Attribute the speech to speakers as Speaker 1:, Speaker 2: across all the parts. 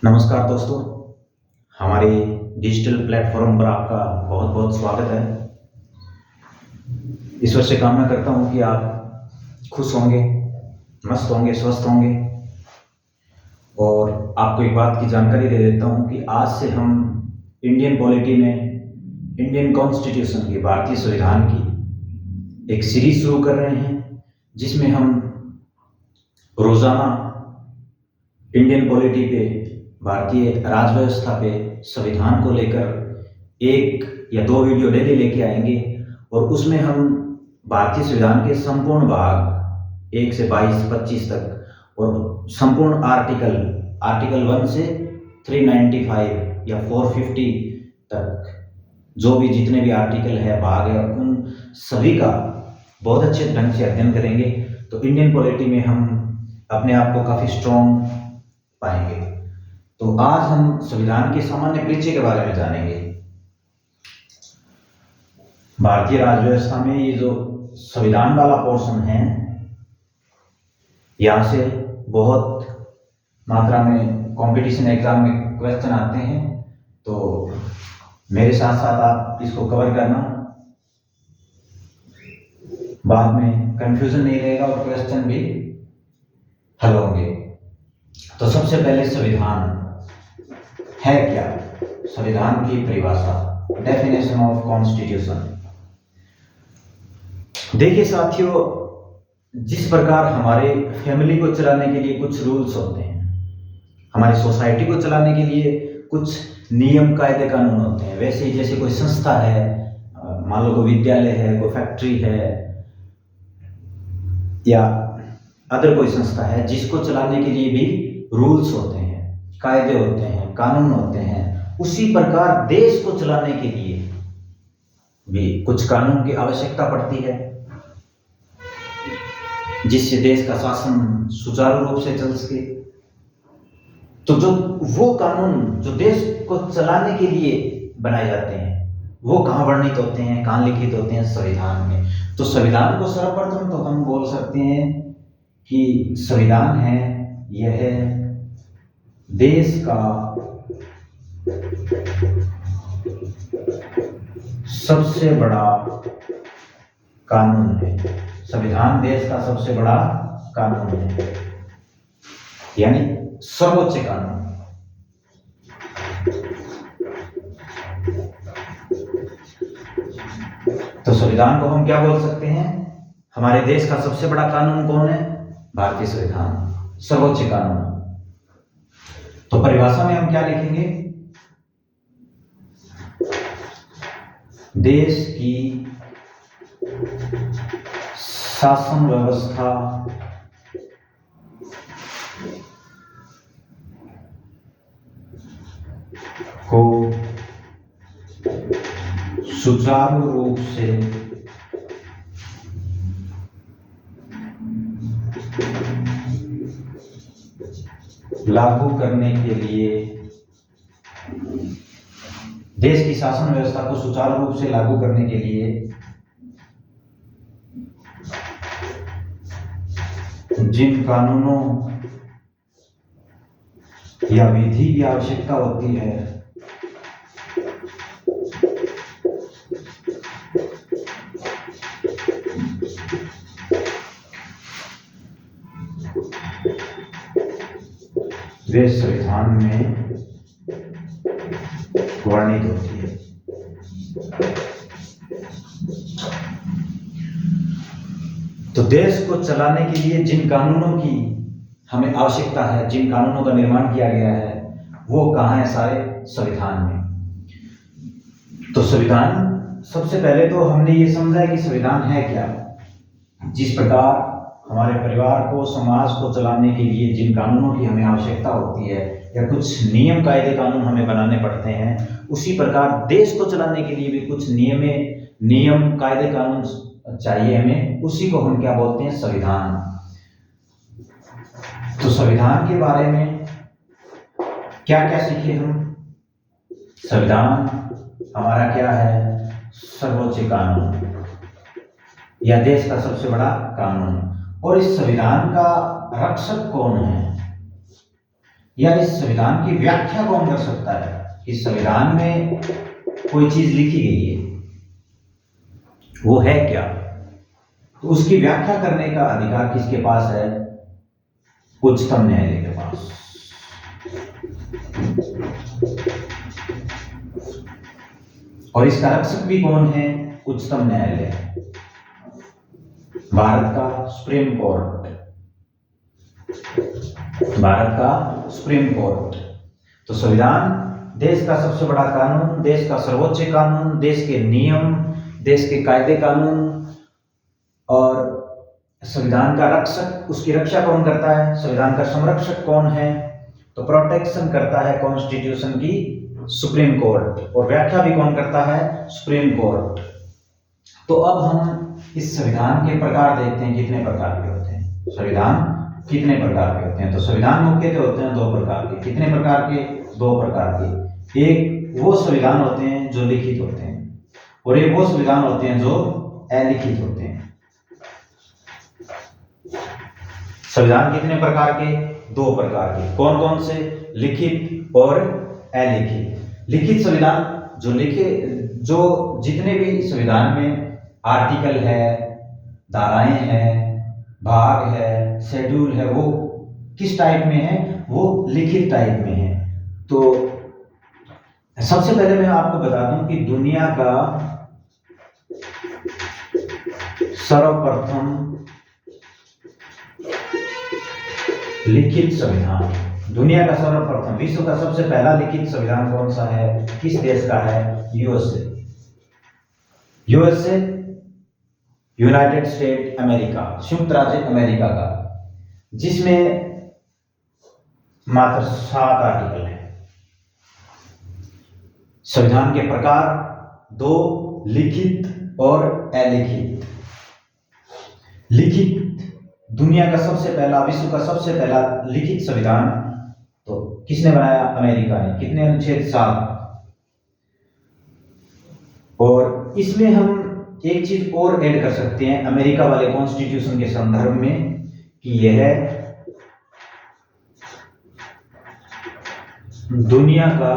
Speaker 1: नमस्कार दोस्तों, हमारे डिजिटल प्लेटफॉर्म पर आपका बहुत बहुत स्वागत है। ईश्वर से कामना करता हूँ कि आप खुश होंगे, मस्त होंगे, स्वस्थ होंगे। और आपको एक बात की जानकारी दे देता हूँ कि आज से हम इंडियन पॉलिटी में इंडियन कॉन्स्टिट्यूशन की, भारतीय संविधान की एक सीरीज शुरू कर रहे हैं, जिसमें हम रोज़ाना इंडियन पॉलिटी पे, भारतीय राज व्यवस्था पे, संविधान को लेकर एक या दो वीडियो डेली लेके आएंगे। और उसमें हम भारतीय संविधान के संपूर्ण भाग 1 से 22-25 तक और संपूर्ण आर्टिकल 1 से 395 या 450 तक जो भी जितने भी आर्टिकल है, भाग है, उन सभी का बहुत अच्छे ढंग से अध्ययन करेंगे। तो इंडियन पॉलिटी में हम अपने आप को काफ़ी स्ट्रॉन्ग पाएंगे। तो आज हम संविधान के सामान्य परिचय के बारे में जानेंगे। भारतीय राज व्यवस्था में ये जो संविधान वाला पोर्शन है, यहाँ से बहुत मात्रा में कंपटीशन एग्जाम में क्वेश्चन आते हैं, तो मेरे साथ साथ आप इसको कवर करना, बाद में कंफ्यूजन नहीं रहेगा और क्वेश्चन भी हल होंगे। तो सबसे पहले संविधान है क्या? संविधान की परिभाषा, डेफिनेशन ऑफ कॉन्स्टिट्यूशन। देखिए साथियों, जिस प्रकार हमारे फैमिली को चलाने के लिए कुछ रूल्स होते हैं, हमारी सोसाइटी को चलाने के लिए कुछ नियम कायदे कानून होते हैं, वैसे ही जैसे कोई संस्था है, मान लो कोई विद्यालय है, कोई फैक्ट्री है या अदर कोई संस्था है, जिसको चलाने के लिए भी रूल्स होते हैं, कायदे होते हैं, कानून होते हैं, उसी प्रकार देश को चलाने के लिए भी कुछ कानून की आवश्यकता पड़ती है, जिससे देश का शासन सुचारू रूप से चल सके। तो जो वो कानून जो देश को चलाने के लिए बनाए जाते हैं, वो कहाँ वर्णित होते हैं, कहाँ लिखित होते हैं? संविधान में। तो संविधान को सर्वप्रथम तो हम बोल सकते हैं कि संविधान है, यह देश का सबसे बड़ा कानून है। संविधान देश का सबसे बड़ा कानून है, यानी सर्वोच्च कानून। तो संविधान को हम क्या बोल सकते हैं? हमारे देश का सबसे बड़ा कानून कौन है? भारतीय संविधान, सर्वोच्च कानून। तो परिभाषा में हम क्या लिखेंगे? देश की शासन व्यवस्था को सुचारू रूप से लागू करने के लिए, देश की शासन व्यवस्था को सुचारू रूप से लागू करने के लिए जिन कानूनों या विधि की आवश्यकता होती है, वे संविधान में वर्णित होती है। तो देश को चलाने के लिए जिन कानूनों की हमें आवश्यकता है, जिन कानूनों का निर्माण किया गया है, वो कहाँ है? सारे संविधान में। तो संविधान, सबसे पहले तो हमने ये समझा कि संविधान है क्या। जिस प्रकार हमारे परिवार को, समाज को चलाने के लिए जिन कानूनों की हमें आवश्यकता होती है या कुछ नियम कायदे कानून हमें बनाने पड़ते हैं, उसी प्रकार देश को चलाने के लिए भी कुछ नियम कायदे कानून चाहिए हमें। उसी को हम क्या बोलते हैं? संविधान। तो संविधान के बारे में क्या क्या सीखे हम? संविधान हमारा क्या है? सर्वोच्च कानून या देश का सबसे बड़ा कानून। और इस संविधान का रक्षक कौन है? या इस संविधान की व्याख्या कौन कर सकता है? इस संविधान में कोई चीज लिखी गई है, वो है क्या? तो उसकी व्याख्या करने का अधिकार किसके पास है? उच्चतम न्यायालय के पास। और इसका रक्षक भी कौन है? उच्चतम न्यायालय, भारत का सुप्रीम कोर्ट। भारत का सुप्रीम कोर्ट। तो संविधान देश का सबसे बड़ा कानून, देश का सर्वोच्च कानून, देश के नियम, देश के कायदे कानून, और संविधान का रक्षक, उसकी रक्षा कौन करता है? संविधान का संरक्षक कौन है? तो प्रोटेक्शन करता है कॉन्स्टिट्यूशन की सुप्रीम कोर्ट, और व्याख्या भी कौन करता है? Supreme court. तो अब हम इस संविधान के प्रकार देखते हैं, कितने प्रकार के होते हैं संविधान, कितने प्रकार के होते हैं। तो संविधान मुख्यतः होते हैं दो प्रकार के। कितने प्रकार के? दो प्रकार के। एक वो संविधान होते हैं जो लिखित होते हैं, और एक वो संविधान होते हैं जो अलिखित होते हैं। संविधान कितने प्रकार के? दो प्रकार के। कौन कौन से? लिखित और अलिखित। लिखित संविधान जो जितने भी संविधान में आर्टिकल है, धाराएं हैं, भाग है, शेड्यूल है, वो किस टाइप में है? वो लिखित टाइप में है। तो सबसे पहले मैं आपको बता दूं कि दुनिया का सर्वप्रथम लिखित संविधान, दुनिया का सर्वप्रथम, विश्व का सबसे पहला लिखित संविधान कौन सा है? किस देश का है? USA. USA, United state America, संयुक्त राज्य अमेरिका का, जिसमें मात्र 7 आर्टिकल हैं। संविधान के प्रकार दो, लिखित और अलिखित। लिखित, दुनिया का सबसे पहला, विश्व का सबसे पहला लिखित संविधान तो किसने बनाया? अमेरिका ने। कितने अनुच्छेद? 7। और इसमें हम एक चीज और ऐड कर सकते हैं अमेरिका वाले कॉन्स्टिट्यूशन के संदर्भ में, कि यह दुनिया का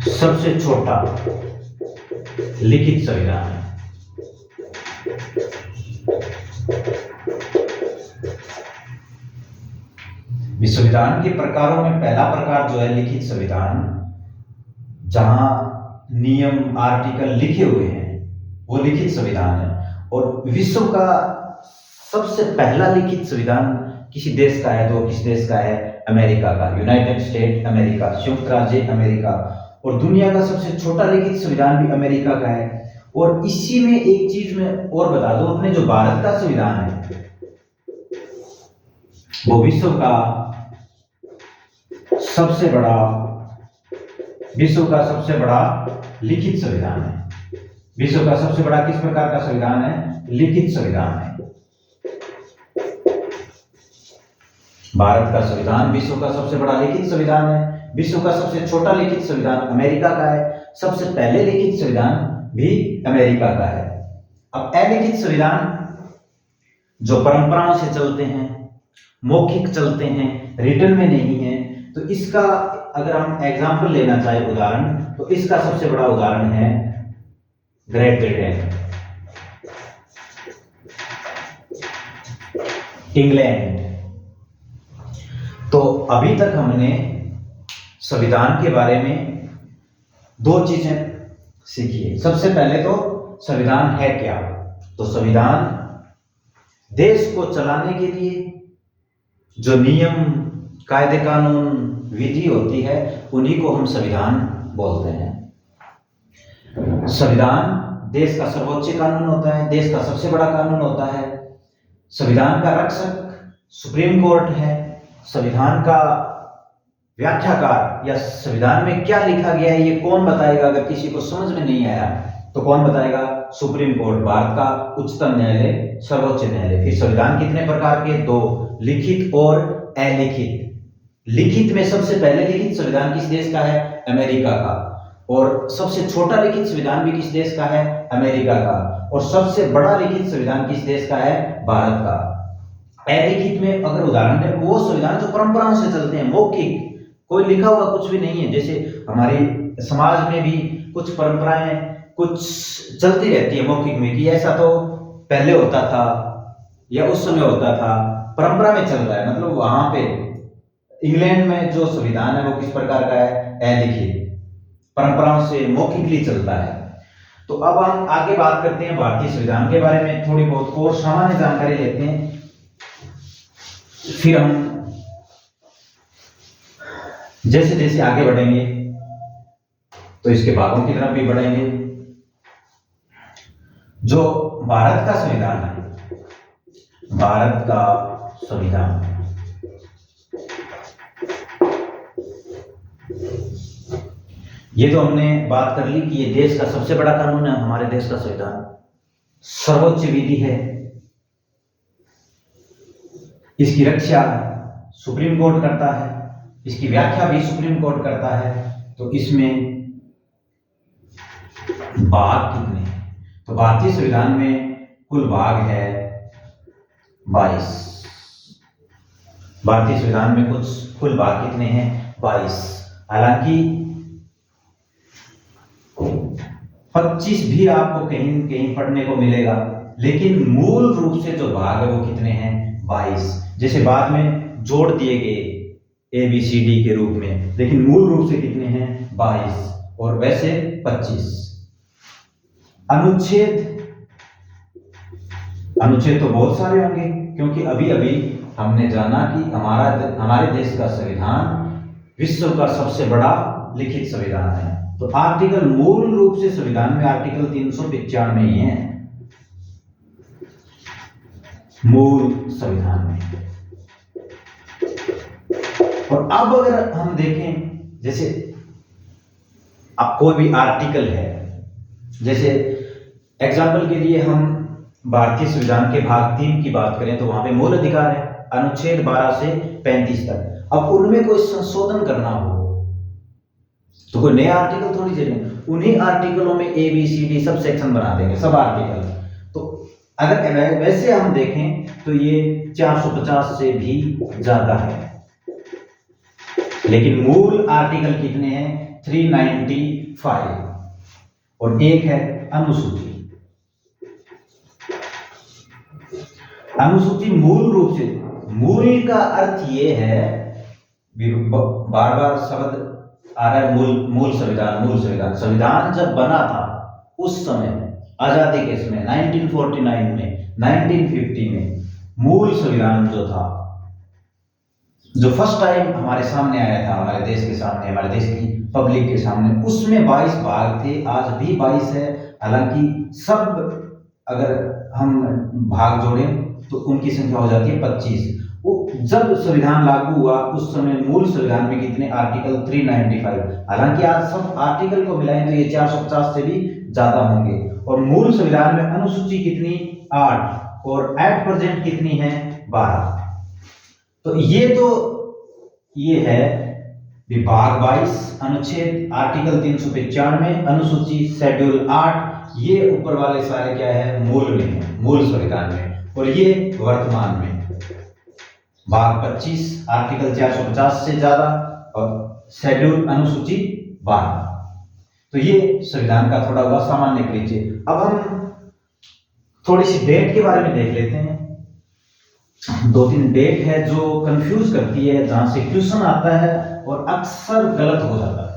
Speaker 1: सबसे छोटा लिखित संविधान है। संविधान के प्रकारों में पहला प्रकार जो है लिखित संविधान, जहां नियम, आर्टिकल लिखे हुए हैं, वो लिखित संविधान है। और विश्व का सबसे पहला लिखित संविधान किसी देश का है? तो किस देश का है? अमेरिका का, यूनाइटेड स्टेट अमेरिका, संयुक्त राज्य अमेरिका। और दुनिया का सबसे छोटा लिखित संविधान भी अमेरिका का है। और इसी में एक चीज मैं और बता दूं, अपने जो भारत का संविधान है वो विश्व का सबसे बड़ा लिखित संविधान है। विश्व का सबसे बड़ा किस प्रकार का संविधान है? लिखित संविधान है। भारत का संविधान विश्व का सबसे बड़ा लिखित संविधान है। विश्व का सबसे छोटा लिखित संविधान अमेरिका का है। सबसे पहले लिखित संविधान भी अमेरिका का है। अब अलिखित संविधान जो परंपराओं से चलते हैं, मौखिक चलते हैं, रिटन में नहीं है, तो इसका अगर हम एग्जाम्पल लेना चाहे, उदाहरण, तो इसका सबसे बड़ा उदाहरण है ग्रेट ब्रिटेन, इंग्लैंड। तो अभी तक हमने संविधान के बारे में दो चीजें सीखी है। सबसे पहले तो संविधान है क्या? तो संविधान देश को चलाने के लिए जो नियम, कायदे कानून, विधि होती है, उन्हीं को हम संविधान बोलते हैं। संविधान देश का सर्वोच्च कानून होता है, देश का सबसे बड़ा कानून होता है। संविधान का रक्षक सुप्रीम कोर्ट है। संविधान का व्याख्याकार या संविधान में क्या लिखा गया है ये कौन बताएगा? अगर किसी को समझ में नहीं आया तो कौन बताएगा? सुप्रीम कोर्ट, भारत का उच्चतम न्यायालय, सर्वोच्च न्यायालय। फिर संविधान कितने प्रकार के? दो, लिखित और अलिखित। लिखित में सबसे पहले लिखित संविधान किस देश का है? अमेरिका का। और सबसे छोटा लिखित संविधान भी किस देश का है? अमेरिका का। और सबसे बड़ा लिखित संविधान किस देश का है? भारत का। अलिखित में अगर उदाहरण दें, वो संविधान जो परंपराओं से चलते हैं, मौखिक, कोई लिखा हुआ कुछ भी नहीं है। जैसे हमारे समाज में भी कुछ परंपराएं कुछ चलती रहती है मौखिक में, कि ऐसा तो पहले होता था या उस समय होता था, परंपरा में चल रहा है। मतलब वहां पे इंग्लैंड में जो संविधान है वो किस प्रकार का है, अलिखित, परंपराओं से मौखिकली चलता है। तो अब हम आगे बात करते हैं भारतीय संविधान के बारे में, थोड़ी बहुत और सामान्य जानकारी लेते हैं, फिर हम जैसे जैसे आगे बढ़ेंगे तो इसके भागों की तरफ भी बढ़ेंगे। जो भारत का संविधान है, भारत का संविधान, ये तो हमने बात कर ली कि ये देश का सबसे बड़ा कानून है, हमारे देश का संविधान सर्वोच्च विधि है। इसकी रक्षा सुप्रीम कोर्ट करता है, इसकी व्याख्या भी सुप्रीम कोर्ट करता है। तो इसमें भाग कितने हैं? तो भारतीय संविधान में कुल भाग है 22। भारतीय संविधान में कुल भाग कितने हैं? 22। हालांकि 25 भी आपको कहीं कहीं पढ़ने को मिलेगा, लेकिन मूल रूप से जो भाग है वो कितने हैं? 22। जैसे बाद में जोड़ दिए गए ABCD के रूप में, लेकिन मूल रूप से कितने हैं? 22, और वैसे 25। अनुच्छेद तो बहुत सारे होंगे, क्योंकि अभी अभी हमने जाना कि हमारे देश का संविधान विश्व का सबसे बड़ा लिखित संविधान है। तो आर्टिकल मूल रूप से संविधान में आर्टिकल 395 ही है मूल संविधान में। और अब अगर हम देखें, जैसे अब कोई भी आर्टिकल है, जैसे एग्जाम्पल के लिए हम भारतीय संविधान के भाग 3 की बात करें तो वहां पे मूल अधिकार है, अनुच्छेद 12 से 35 तक। अब उनमें कोई संशोधन करना हो तो कोई नया आर्टिकल थोड़ी चाहिए, उन्हीं आर्टिकलों में ABCD सब सेक्शन बना देंगे, सब आर्टिकल। तो अगर वैसे हम देखें तो ये 450 से भी ज्यादा है, लेकिन मूल आर्टिकल कितने हैं? 395, और एक है अनुसूची। अनुसूची मूल रूप से, मूल का अर्थ ये है, बार बार शब्द आ रहा है, मूल संविधान, मूल संविधान। संविधान जब बना था उस समय, आजादी के समय 1949 में, 1950 में, मूल संविधान जो था, जो फर्स्ट टाइम हमारे सामने आया था, हमारे देश के सामने, हमारे देश की पब्लिक के सामने, उसमें 22 भाग थे। आज भी 22 है, हालांकि सब अगर हम भाग जोड़ें तो उनकी संख्या हो जाती है 25। जब संविधान लागू हुआ उस समय मूल संविधान में कितने? आर्टिकल 395। हालांकि आज सब आर्टिकल को मिलाएं तो ये 450 से भी ज्यादा होंगे। और मूल संविधान में अनुसूची कितनी? 8, और एट प्रेजेंट कितनी है? 12। तो ये है विभाग 22, अनुच्छेद आर्टिकल 395, अनुसूची शेड्यूल 8। ये ऊपर वाले सारे क्या है? मूल में है, मूल संविधान में। और ये वर्तमान में भाग 25, आर्टिकल 450 से ज्यादा, और शेड्यूल अनुसूची 12। तो ये संविधान का थोड़ा हुआ सामान्य परिचय। अब हम थोड़ी सी डेट के बारे में देख लेते हैं। 2-3 डेट है जो कंफ्यूज करती है, जहां से क्वेश्चन आता है और अक्सर गलत हो जाता है।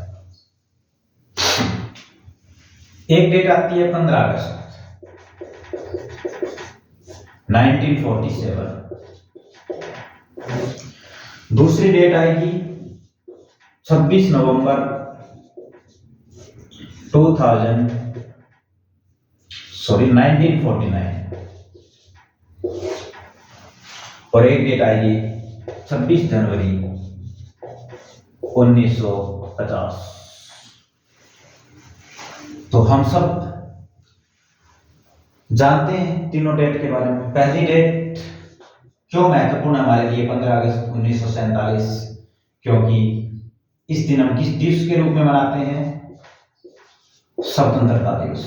Speaker 1: एक डेट आती है 15 अगस्त 1947। दूसरी डेट आएगी 26 नवंबर 1949, और एक डेट आएगी 26 जनवरी 1950। तो हम सब जानते हैं तीनों डेट के बारे में। पहली डेट क्यों महत्वपूर्ण है हमारे लिए? 15 अगस्त 1947, क्योंकि इस दिन हम किस दिवस के रूप में मनाते हैं? स्वतंत्रता दिवस।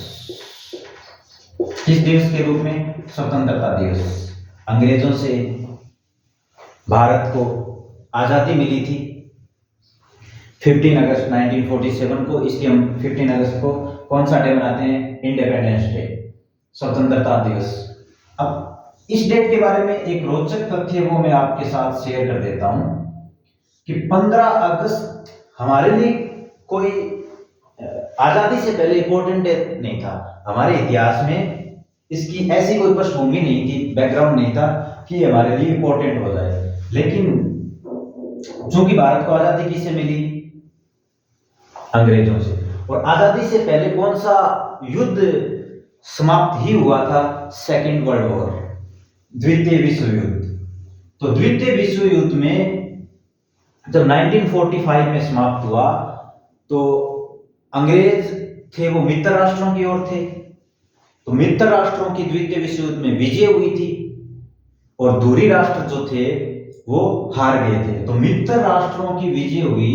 Speaker 1: किस दिवस के रूप में? स्वतंत्रता दिवस। अंग्रेजों से भारत को आज़ादी मिली थी 15 अगस्त 1947 को। इसलिए हम 15 अगस्त को कौन सा डे मनाते हैं? इंडिपेंडेंस डे, स्वतंत्रता दिवस। अब इस डेट के बारे में एक रोचक तथ्य वो मैं आपके साथ शेयर कर देता हूं कि 15 अगस्त हमारे लिए कोई आजादी से पहले इंपॉर्टेंट डे नहीं था। हमारे इतिहास में इसकी ऐसी कोई पृष्ठभूमि नहीं थी, बैकग्राउंड नहीं था कि हमारे लिए इंपॉर्टेंट हो जाए। लेकिन चूंकि भारत को आजादी किससे मिली? अंग्रेजों से। और आजादी से पहले कौन सा युद्ध समाप्त ही हुआ था? सेकेंड वर्ल्ड वॉर, द्वितीय विश्व युद्ध। तो द्वितीय विश्व युद्ध में जब 1945 में समाप्त हुआ तो अंग्रेज थे वो मित्र राष्ट्रों की ओर थे। तो मित्र राष्ट्रों की द्वितीय विश्व युद्ध में विजय हुई थी और दूरी राष्ट्र जो थे वो हार गए थे। तो मित्र राष्ट्रों की विजय हुई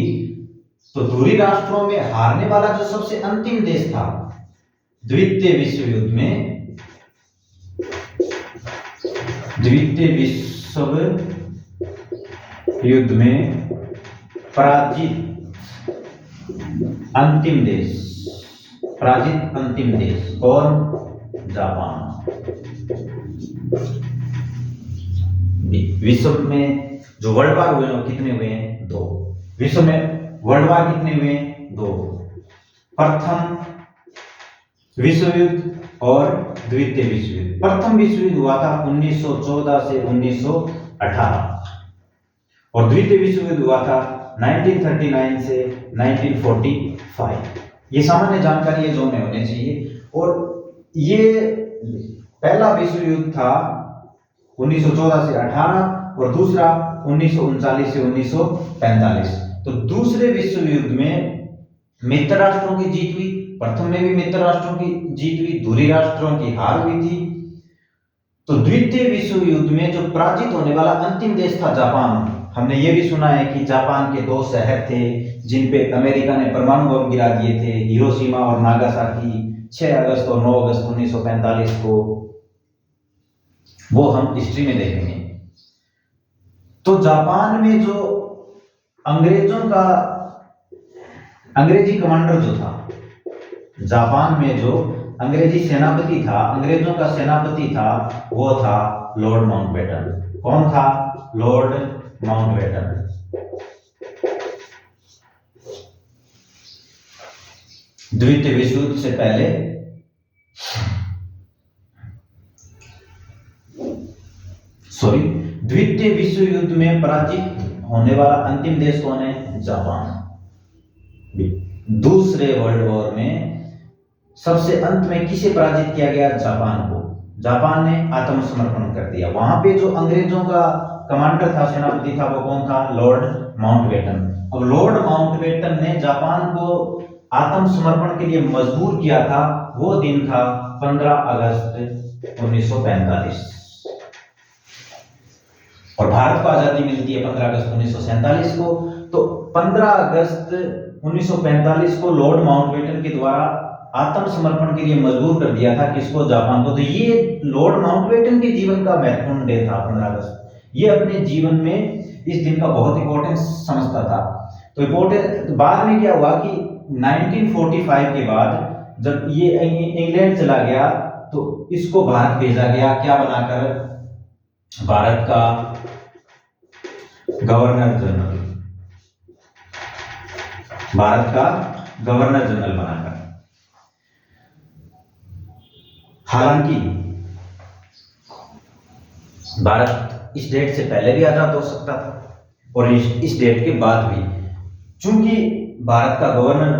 Speaker 1: तो दूरी राष्ट्रों में हारने वाला जो सबसे अंतिम देश था द्वितीय विश्व युद्ध में, द्वितीय विश्व युद्ध में पराजित अंतिम देश, पराजित अंतिम देश कौन? जापान। विश्व में जो वर्ल्ड वार हुए हैं कितने हुए हैं? 2। विश्व में वर्ल्ड वार कितने हुए हैं? 2। प्रथम विश्व युद्ध और द्वितीय विश्व युद्ध। प्रथम विश्व युद्ध हुआ था 1914 से 1918 और द्वितीय विश्व युद्ध हुआ था 1939 से 1945। ये सामान्य जानकारी है जो हमें होनी चाहिए। और ये पहला विश्व युद्ध था 1914 से 18 और दूसरा 1939 से 1945। तो दूसरे विश्व युद्ध में मित्र राष्ट्रों की जीत हुई, प्रथम में भी मित्र राष्ट्रों की जीत हुई, दूरी राष्ट्रों की हार हुई थी। तो द्वितीय विश्व युद्ध में जो पराजित होने वाला अंतिम देश था जापान। हमने ये भी सुना है कि जापान के 2 शहर थे जिन पे अमेरिका ने परमाणु बम गिरा दिए थे, हिरोशिमा और नागासाकी, 6 अगस्त और 9 अगस्त 1945 को। वो हम हिस्ट्री में देखेंगे। तो जापान में जो अंग्रेजों का अंग्रेजी कमांडर जो था, जापान में जो अंग्रेजी सेनापति था, अंग्रेजों का सेनापति था, वो था लॉर्ड माउंटबेटन। कौन था? Lord Mountbatten. द्वितीय विश्व युद्ध से पहले द्वितीय विश्व युद्ध में पराजित होने वाला अंतिम देश कौन है? जापान। दूसरे वर्ल्ड वॉर में सबसे अंत में किसे पराजित किया गया? जापान को। जापान ने आत्मसमर्पण कर दिया। वहां पे जो अंग्रेजों का कमांडर था, सेनापति था, वो कौन था? Lord Mountbatten. अब लॉर्ड माउंटबेटन ने जापान को आत्मसमर्पण के लिए मजबूर किया था। वो दिन था 15 अगस्त 1945 और भारत को आजादी मिलती है 15 अगस्त 1947 को। तो 15 अगस्त 1945 को लॉर्ड माउंटबेटन के द्वारा आत्मसमर्पण के लिए मजबूर कर दिया था किसको? जापान को। तो ये लॉर्ड माउंटबेटन के जीवन का महत्वपूर्ण डे था 15 अगस्त। ये अपने जीवन में इस दिन का बहुत इंपॉर्टेंस समझता था। तो इंपॉर्टेंट बाद में क्या हुआ कि 1945 के बाद जब ये इंग्लैंड चला गया तो इसको भारत भेजा गया, क्या बनाकर? भारत का गवर्नर जनरल, भारत का गवर्नर जनरल बनाकर। हालांकि भारत इस डेट से पहले भी आजाद हो सकता था और इस डेट के बाद भी। चूंकि भारत का गवर्नर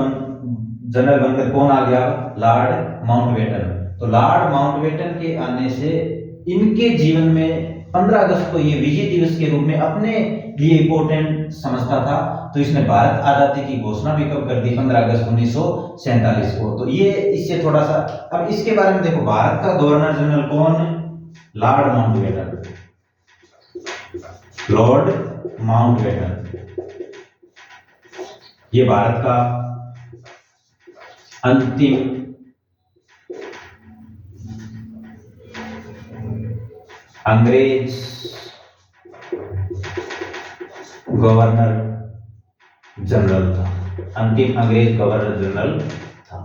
Speaker 1: जनरल बनकर कौन आ गया? Lord Mountbatten. तो लॉर्ड माउंटबेटन के आने से इनके जीवन में 15 अगस्त को ये विजय दिवस के रूप में अपने लिए इंपॉर्टेंट समझता था। तो इसने भारत आजादी की घोषणा भी कब कर दी? 15 अगस्त 1947 को। तो ये इससे थोड़ा सा अब इसके बारे में देखो। भारत का गवर्नर जनरल कौन? Lord Mountbatten. लॉर्ड माउंटबेटन ये भारत का अंतिम अंग्रेज गवर्नर जनरल था, अंतिम अंग्रेज गवर्नर जनरल था।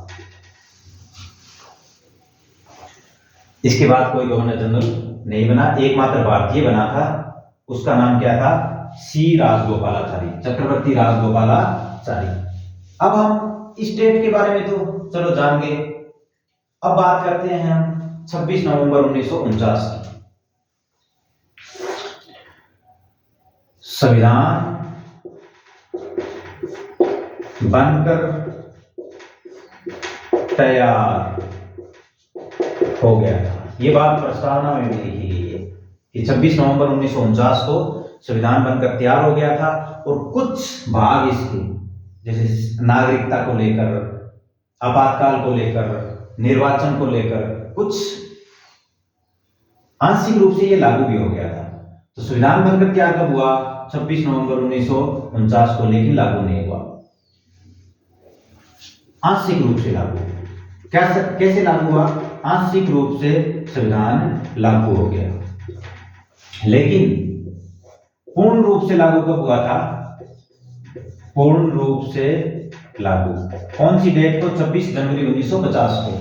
Speaker 1: इसके बाद कोई गवर्नर जनरल नहीं बना, एकमात्र भारतीय बना था, उसका नाम क्या था? सी राजगोपालाचारी, चक्रवर्ती राजगोपालाचारी। अब हम स्टेट के बारे में तो चलो जान गए। अब बात करते हैं हम 26 नवंबर 1949 की। संविधान बनकर तैयार हो गया था। ये बात प्रस्तावना में भी लिखी गई है कि 26 नवंबर 1949 को संविधान बनकर तैयार हो गया था और कुछ भाग इसके, जैसे नागरिकता को लेकर, आपातकाल को लेकर, निर्वाचन को लेकर, कुछ आंशिक रूप से ये लागू भी हो गया था। तो संविधान बनकर तैयार कब हुआ? 26 नवंबर 1949 को, लेकिन लागू नहीं हुआ, आंशिक रूप से लागू। कैसे लागू हुआ? आंशिक रूप से संविधान लागू हो गया, लेकिन पूर्ण रूप से लागू कब हुआ था? पूर्ण रूप से लागू कौन सी डेट को? 26 जनवरी 1950 को।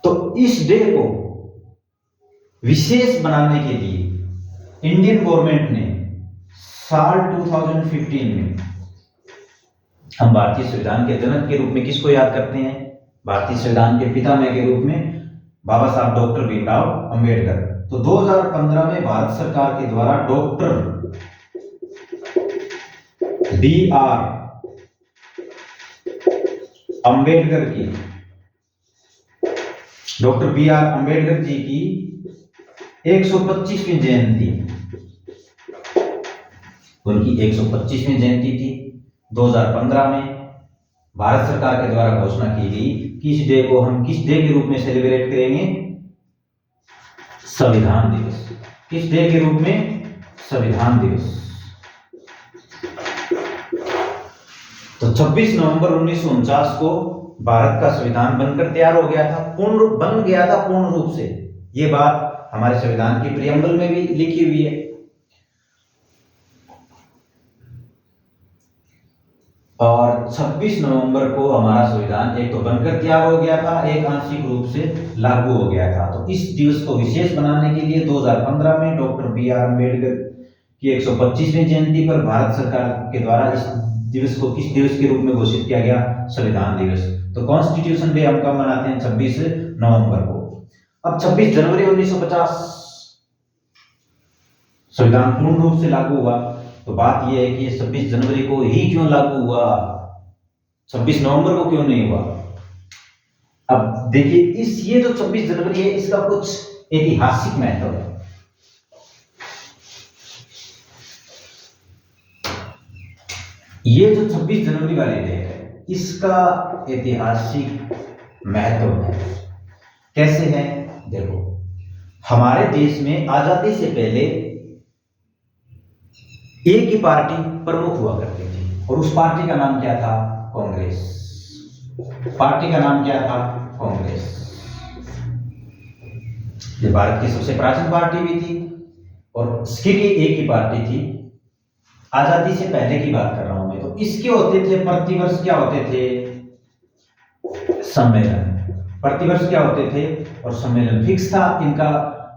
Speaker 1: तो इस डे को विशेष बनाने के लिए इंडियन गवर्नमेंट ने साल 2015 में, हम भारतीय संविधान के जनक के रूप में किसको याद करते हैं? भारतीय संविधान के पितामह के रूप में बाबा साहब डॉक्टर भीमराव अंबेडकर। तो 2015 में भारत सरकार के द्वारा डॉक्टर B.R. अंबेडकर की, डॉक्टर B.R. अंबेडकर जी की 125वीं जयंती, उनकी 125वीं जयंती थी। 2015 में भारत सरकार के द्वारा घोषणा की गई कि इस डे को हम किस डे के रूप में सेलिब्रेट करेंगे? संविधान दिवस। किस डे के रूप में? संविधान दिवस। तो 26 नवंबर 1949 को भारत का संविधान बनकर तैयार हो गया था, बन गया था पूर्ण रूप से। ये बात हमारे संविधान की प्रियम्बल में भी लिखी हुई है। और 26 नवंबर को हमारा संविधान एक तो बनकर तैयार हो गया था, एक आंशिक रूप से लागू हो गया था। तो इस दिवस को विशेष बनाने के लिए 2015 में डॉक्टर B.R. अंबेडकर की 125वीं जयंती पर भारत सरकार के द्वारा इस दिवस को किस दिवस के रूप में घोषित किया गया? संविधान दिवस। तो कॉन्स्टिट्यूशन डे हम कब मनाते हैं? 26 नवंबर को। अब 26 जनवरी 1950 संविधान पूर्ण रूप से लागू हुआ। तो बात यह है कि ये 26 जनवरी को ही क्यों लागू हुआ, 26 नवंबर को क्यों नहीं हुआ? अब देखिए, ये जो 26 जनवरी है, इसका कुछ ऐतिहासिक महत्व है। ये जो 26 जनवरी वाली डे है, इसका ऐतिहासिक महत्व है। कैसे है? देखो, हमारे देश में आजादी से पहले एक ही पार्टी प्रमुख हुआ करती थी, और उस पार्टी का नाम क्या था? कांग्रेस। पार्टी का नाम क्या था? कांग्रेस। ये भारत की सबसे प्राचीन पार्टी भी थी, और इसकी भी एक ही पार्टी थी। आजादी से पहले की बात कर रहा हूं मैं। तो इसके होते थे प्रतिवर्ष, क्या होते थे? सम्मेलन। प्रतिवर्ष क्या होते थे? और सम्मेलन फिक्स था इनका।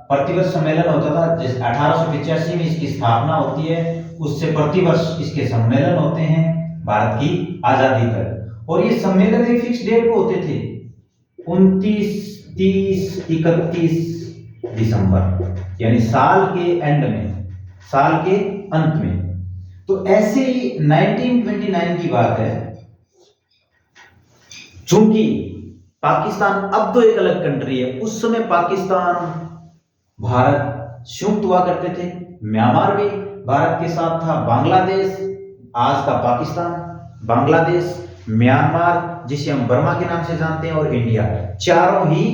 Speaker 1: प्रतिवर्ष सम्मेलन होता था। जैसे 1885 में इसकी स्थापना होती है, उससे प्रतिवर्ष इसके सम्मेलन होते हैं भारत की आजादी तक। और ये सम्मेलन एक फिक्स डेट को होते थे, 29, 30, 31 दिसंबर, यानी साल के एंड में, साल के अंत में। तो ऐसे ही 1929 की बात है, चूंकि पाकिस्तान अब तो एक अलग कंट्री है, उस समय पाकिस्तान भारत संयुक्त हुआ करते थे। म्यांमार भी भारत के साथ था, बांग्लादेश आज का पाकिस्तान, बांग्लादेश, म्यांमार जिसे हम बर्मा के नाम से जानते हैं, और इंडिया, चारों ही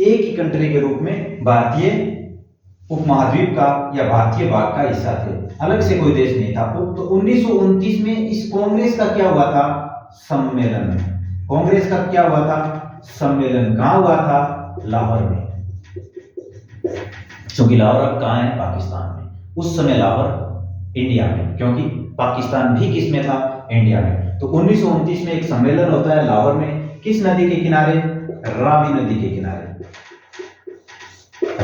Speaker 1: एक ही कंट्री के रूप में भारतीय उपमहाद्वीप का या भारतीय भाग का हिस्सा थे, अलग से कोई देश नहीं था। तो 1929 में इस कांग्रेस का क्या हुआ था? सम्मेलन। कांग्रेस का क्या हुआ था? सम्मेलन। कहां हुआ था? लाहौर में। क्योंकि लाहौर अब कहां है? पाकिस्तान में। उस समय लाहौर इंडिया में, क्योंकि पाकिस्तान भी किस में था, इंडिया में। तो 1929 में एक सम्मेलन होता है लाहौर में, किस नदी के किनारे, रावी नदी के किनारे,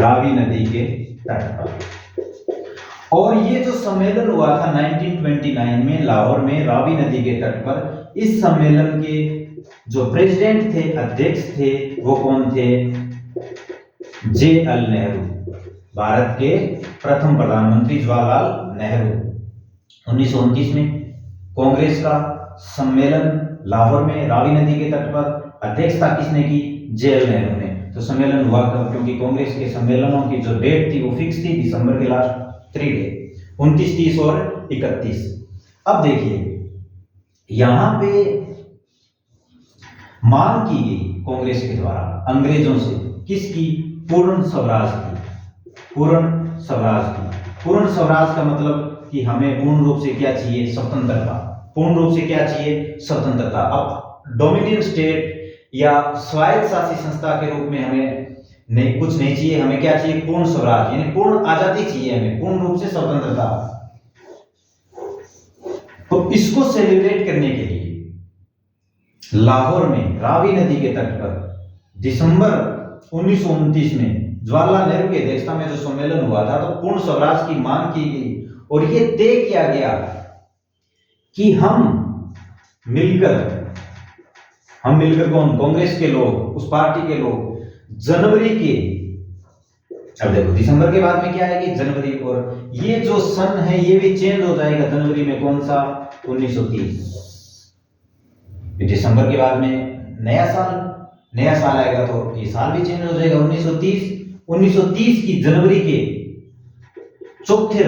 Speaker 1: रावी नदी के तट पर। और ये जो सम्मेलन हुआ था 1929 में लाहौर में रावी नदी के तट पर, इस सम्मेलन के जो प्रेसिडेंट थे, अध्यक्ष थे, वो कौन थे, जे.एल. नेहरू, भारत के प्रथम प्रधानमंत्री जवाहरलाल नेहरू। 1929 में कांग्रेस का सम्मेलन लाहौर में रावी नदी के तट पर, अध्यक्षता किसने की, जे.एल. नेहरू ने। तो सम्मेलन हुआ कब, क्योंकि कांग्रेस के सम्मेलनों की जो डेट थी वो फिक्स थी, दिसंबर के लास्ट 3 डे, 29, 30 और 31। अब देखिए यहां पे मांग की गई कांग्रेस के द्वारा अंग्रेजों से, किसकी, पूर्ण स्वराज की, पूर्ण स्वराज की। पूर्ण स्वराज का मतलब कि हमें पूर्ण रूप से क्या चाहिए, स्वतंत्रता। पूर्ण रूप से क्या चाहिए, स्वतंत्रता। अब डोमिनियन स्टेट या स्वायत्त शासी संस्था के रूप में हमें नहीं, कुछ नहीं चाहिए, हमें क्या चाहिए, पूर्ण स्वराज, यानी पूर्ण आजादी चाहिए हमें, पूर्ण रूप से स्वतंत्रता। तो इसको सेलिब्रेट करने के लिए लाहौर में रावी नदी के तट पर दिसंबर 1929 में जवाहरलाल नेहरू की अध्यक्षता में जो सम्मेलन हुआ था, तो पूर्ण स्वराज की मांग की गई और ये तय किया गया कि हम मिलकर कौन, कांग्रेस के लोग, उस पार्टी के लोग, जनवरी के, अब देखो दिसंबर के बाद में क्या आएगी, जनवरी, और ये जो सन है ये भी चेंज हो जाएगा जनवरी में, कौन सा, 1930। दिसंबर के बाद में नया साल आएगा, तो ये साल भी चेंज हो जाएगा, 1930 की जनवरी के चौथे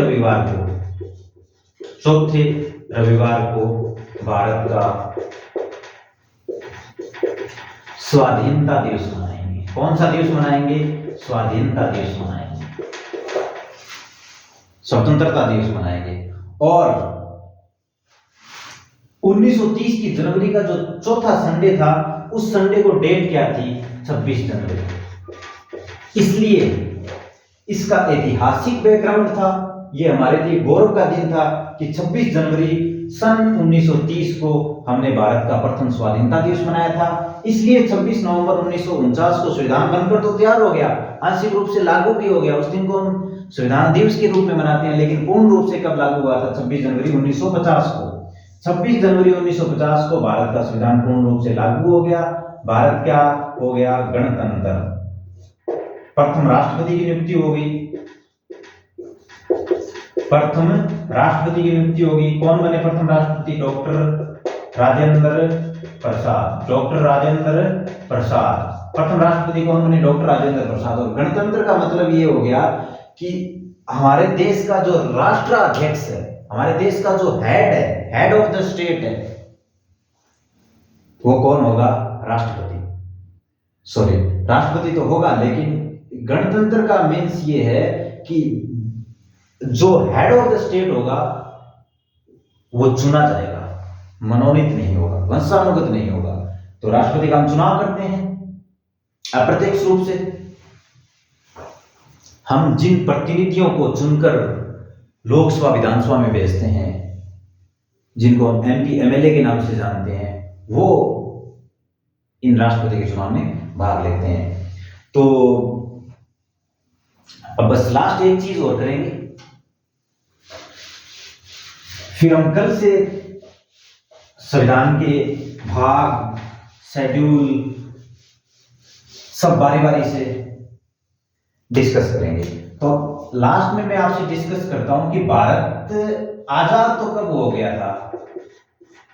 Speaker 1: रविवार को भारत का स्वाधीनता दिवस मनाएंगे। कौन सा दिवस मनाएंगे, स्वाधीनता दिवस मनाएंगे, स्वतंत्रता दिवस मनाएंगे। और 1930 की जनवरी का जो चौथा संडे था, उस संडे को डेट क्या थी, 26 जनवरी। इसलिए इसका ऐतिहासिक बैकग्राउंड था, ये हमारे लिए गौरव का दिन था कि 26 जनवरी सन 1930 को हमने भारत का प्रथम स्वाधीनता दिवस मनाया था। इसलिए 26 नवंबर 1949 को संविधान बनकर तो तैयार हो गया, आंशिक रूप से लागू भी हो गया। उस दिन को हम संविधान दिवस के रूप में मनाते हैं, लेकिन पूर्ण रूप से कब लागू हुआ था, 26 जनवरी 1950 को। 26 जनवरी 1950 को भारत का संविधान पूर्ण रूप से लागू हो गया। भारत क्या हो गया, गणतंत्र। प्रथम राष्ट्रपति की नियुक्ति हो गई, प्रथम राष्ट्रपति की नियुक्ति होगी। कौन बने प्रथम राष्ट्रपति, डॉक्टर राजेंद्र प्रसाद। डॉक्टर राजेंद्र प्रसाद प्रथम राष्ट्रपति कौन बने, डॉक्टर राजेंद्र प्रसाद। और गणतंत्र का मतलब ये हो गया कि हमारे देश का जो राष्ट्राध्यक्ष है, हमारे देश का जो हेड है, हेड ऑफ द स्टेट है, वो कौन होगा, राष्ट्रपति। सॉरी, राष्ट्रपति तो होगा, लेकिन गणतंत्र का मीन्स ये है कि जो हेड ऑफ द स्टेट होगा वो चुना जाएगा, मनोनीत नहीं होगा, वंशानुगत नहीं होगा। तो राष्ट्रपति का हम चुनाव करते हैं अप्रत्यक्ष रूप से। हम जिन प्रतिनिधियों को चुनकर लोकसभा विधानसभा में भेजते हैं, जिनको हम एमपी एमएलए के नाम से जानते हैं, वो इन राष्ट्रपति के चुनाव में भाग लेते हैं। तो अब बस लास्ट एक चीज और करेंगे, फिर हम कल से संविधान के भाग, शेड्यूल सब बारी बारी से डिस्कस करेंगे। तो लास्ट में मैं आपसे डिस्कस करता हूं कि भारत आजाद तो कब हो गया था,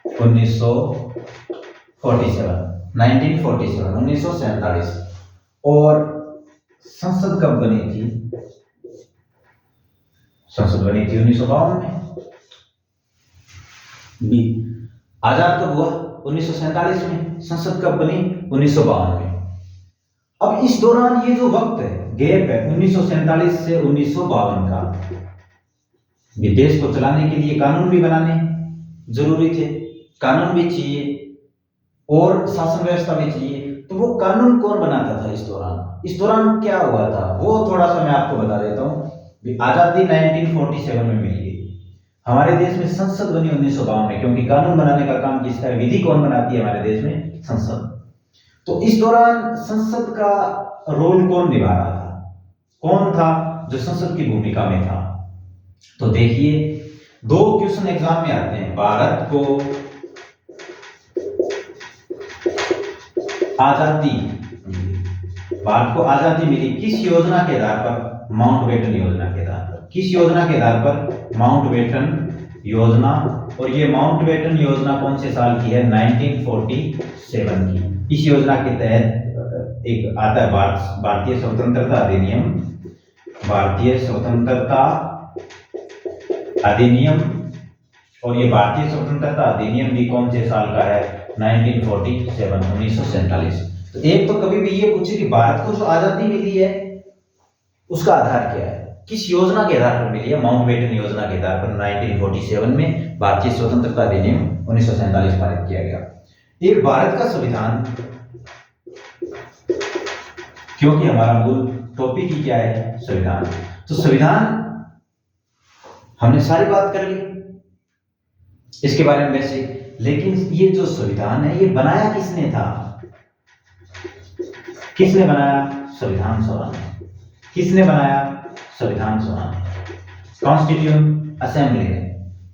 Speaker 1: 1947। और संसद कब बनी थी, संसद बनी थी 1952 में। आजाद कब हुआ, 1947 में। संसद कब बनी, 1952 में। अब इस दौरान ये जो वक्त है, गैप है 1947 से 1952 का, देश को चलाने के लिए कानून भी बनाने जरूरी थे, कानून भी चाहिए और शासन व्यवस्था भी चाहिए। तो वो कानून कौन बनाता था इस दौरान, इस दौरान क्या हुआ था, वो थोड़ा सा मैं आपको बता देता हूं। आजादी 1947 में मिली, हमारे देश में संसद बनी 1952 में, क्योंकि कानून बनाने का काम किसका है, विधि कौन बनाती है हमारे देश में, संसद। तो इस दौरान संसद का रोल कौन निभा रहा था, कौन था जो संसद की भूमिका में था? तो देखिए, दो क्वेश्चन एग्जाम में आते हैं। भारत को आजादी मिली किस योजना के आधार पर? माउंटबेटन योजना के आधार पर। किस योजना के आधार पर? माउंटबेटन योजना। और ये माउंटबेटन योजना कौन से साल की है? 1947 की। इस योजना के तहत एक आता है भारतीय स्वतंत्रता अधिनियम। भारतीय स्वतंत्रता अधिनियम, और ये भारतीय स्वतंत्रता अधिनियम भी कौन से साल का है? 1947, 1947। तो एक तो कभी भी ये पूछे कि भारत को जो आजादी मिली है उसका आधार क्या है, किस योजना के आधार पर मिली है? माउंटबेटन योजना के आधार पर 1947 में भारतीय स्वतंत्रता अधिनियम 1947 पारित किया गया। एक भारत का संविधान, क्योंकि हमारा मूल टॉपिक ही क्या है? संविधान। तो संविधान हमने सारी बात कर ली इसके बारे में बेसिक, लेकिन ये जो संविधान है ये बनाया किसने था? किसने बनाया? संविधान सभा ने। किसने बनाया? संविधान सभा ने, कॉन्स्टिट्यूएंट असेंबली ने।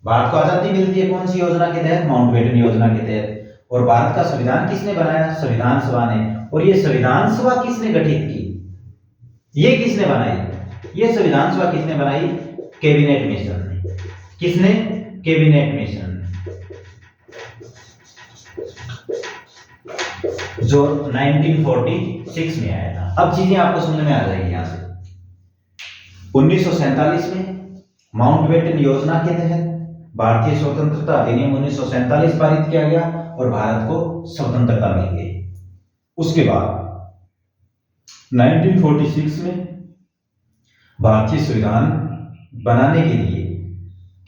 Speaker 1: भारत को आजादी मिलती है कौन सी योजना के तहत? माउंटबेटन योजना के तहत। और भारत का संविधान किसने बनाया? संविधान सभा ने। और ये संविधान सभा किसने गठित की? ये किसने बनाई? ये संविधान सभा किसने बनाई? कैबिनेट मिशन ने। किसने? कैबिनेट मिशन ने, जो 1946 में आया था। अब चीजें आपको समझ में आ जाएगी यहां से। 1947 में माउंटबेटन योजना के तहत भारतीय स्वतंत्रता अधिनियम 1947 पारित किया गया और भारत को स्वतंत्रता मिल गई। उसके बाद 1946 में भारतीय संविधान बनाने के लिए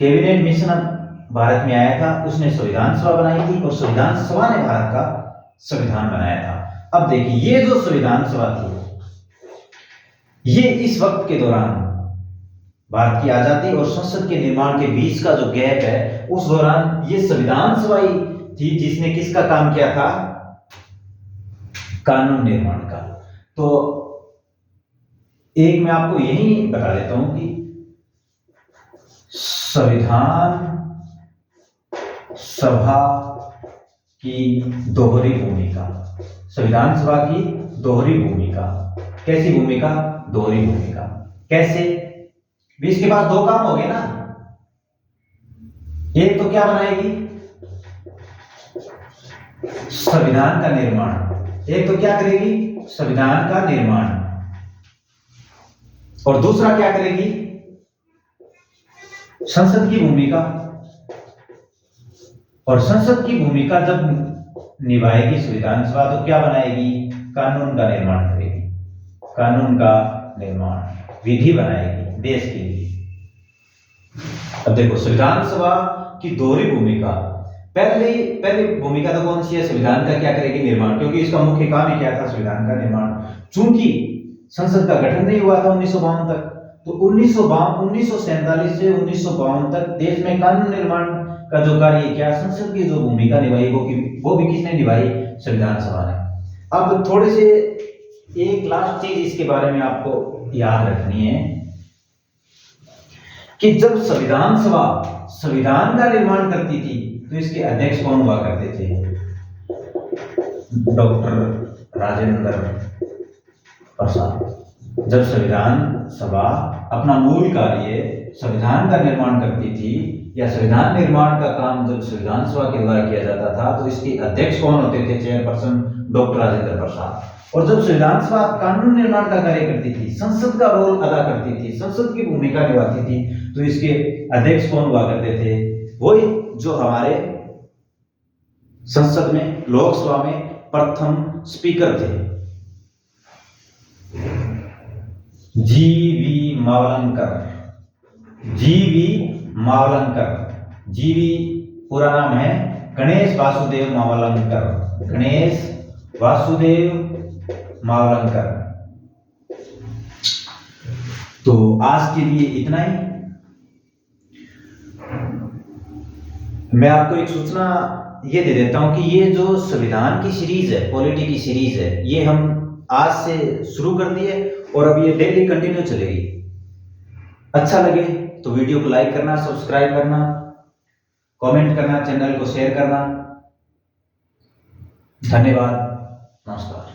Speaker 1: कैबिनेट मिशन भारत में आया था, उसने संविधान सभा बनाई थी और संविधान सभा ने भारत का संविधान बनाया था। अब देखिए, ये जो संविधान सभा थी, ये इस वक्त के दौरान भारत की आजादी और संसद के निर्माण के बीच का जो गैप है, उस दौरान ये संविधान सभा ही थी जिसने किसका काम किया था? कानून निर्माण का। तो एक मैं आपको यही बता देता हूं कि संविधान सभा की दोहरी भूमिका, संविधान सभा की दोहरी भूमिका। कैसी भूमिका? दोहरी भूमिका। कैसे? भी इसके पास दो काम हो गए ना। एक तो क्या बनाएगी? संविधान का निर्माण। एक तो क्या करेगी? संविधान का निर्माण। और दूसरा क्या करेगी? संसद की भूमिका। और संसद की भूमिका जब निभाएगी संविधान सभा, तो क्या बनाएगी? कानून का निर्माण करेगी। कानून का निर्माण, विधि बनाएगी देश के लिए। अब देखो, संविधान सभा की दोहरी भूमिका। पहली भूमिका तो कौन सी है? संविधान का क्या करेगी? निर्माण, क्योंकि इसका मुख्य काम ही क्या था? संविधान का निर्माण। चूंकि संसद का गठन नहीं हुआ था 1952 तक, तो 1947 से 1952 तक देश में कानून निर्माण का जो कार्य किया, संसद की जो भूमिका निभाई, वो भी किसने निभाई? संविधान सभा ने। अब थोड़े से एक लास्ट चीज इसके बारे में आपको याद रखनी है कि जब संविधान सभा संविधान का निर्माण करती थी, तो इसके अध्यक्ष कौन हुआ करते थे? डॉक्टर राजेंद्र प्रसाद। जब संविधान सभा अपना मूल कार्य संविधान का निर्माण करती थी, या संविधान निर्माण का काम जब संविधान सभा के द्वारा किया जाता था, तो इसके अध्यक्ष कौन होते थे? Chairperson doctor Rajendra Prasad. और जब संविधान सभा कानून निर्माण का कार्य करती थी, संसद का रोल अदा करती थी, संसद की भूमिका निभाती थी, तो इसके अध्यक्ष कौन हुआ करते थे? वही जो हमारे संसद में, लोकसभा में प्रथम स्पीकर थे, जीवी मावलंकर। जीवी मावलंकर। जीवी पूरा नाम है गणेश वासुदेव मावलंकर। गणेश वासुदेव मावलंकर। तो आज के लिए इतना ही। मैं आपको एक सूचना ये दे देता हूँ कि ये जो संविधान की सीरीज है, पॉलिटी की सीरीज है, ये हम आज से शुरू कर दी है और अब ये डेली कंटिन्यू चलेगी। अच्छा लगे तो वीडियो को लाइक करना, सब्सक्राइब करना, कमेंट करना, चैनल को शेयर करना। धन्यवाद, नमस्कार।